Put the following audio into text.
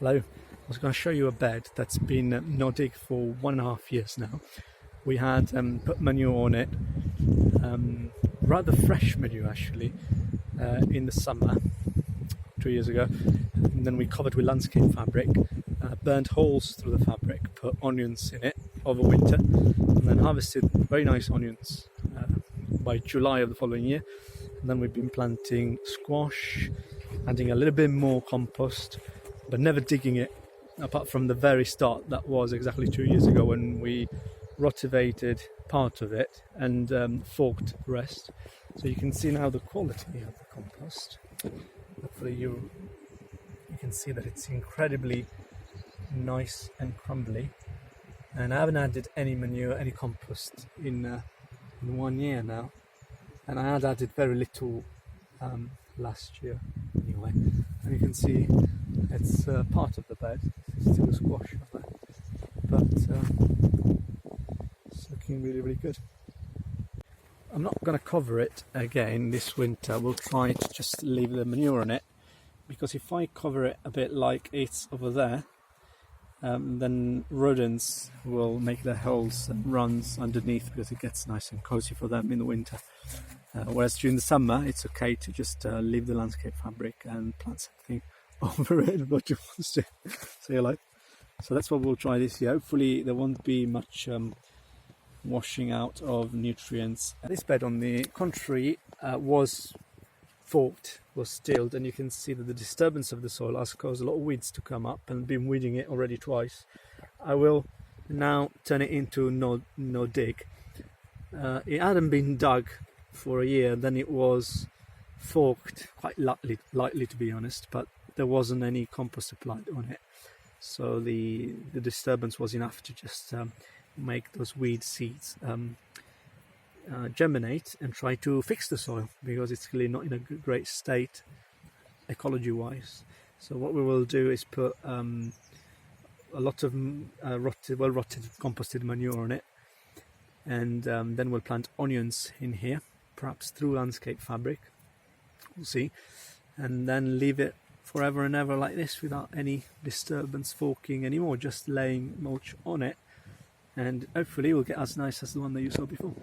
Hello, I was going to show you a bed that's been nodig for 1.5 years now. We had put manure on it, rather fresh manure actually, in the summer 2 years ago, and then we covered with landscape fabric, burnt holes through the fabric, put onions in it over winter, and then harvested very nice onions by July of the following year. And then we've been planting squash, adding a little bit more compost, but never digging it, apart from the very start. That was exactly 2 years ago when we rotivated part of it and forked the rest. So you can see now the quality of the compost. Hopefully you can see that it's incredibly nice and crumbly, and I haven't added any manure, any compost in 1 year now, and I had added very little last year anyway. And you can see it's part of the bed. It's still a squash up there, but it's looking really good. I'm not going to cover it again this winter. We'll try to just leave the manure on it, because if I cover it a bit like it's over there, then rodents will make their holes and runs underneath, because it gets nice and cozy for them in the winter. Whereas during the summer it's okay to just leave the landscape fabric and plant something over it, what you want to say like. So that's what we'll try this year. Hopefully there won't be much washing out of nutrients. This bed, on the contrary, was forked, was stilled, and you can see that the disturbance of the soil has caused a lot of weeds to come up, and been weeding it already twice. I will now turn it into nodig. It hadn't been dug for a year, then it was forked quite lightly to be honest, but there wasn't any compost applied on it, so the disturbance was enough to just make those weed seeds germinate and try to fix the soil, because it's clearly not in a great state ecology wise. So what we will do is put a lot of well rotted composted manure on it, and then we'll plant onions in here, perhaps through landscape fabric, we'll see, and then leave it forever and ever like this without any disturbance forking anymore, just laying mulch on it, and hopefully it will get as nice as the one that you saw before.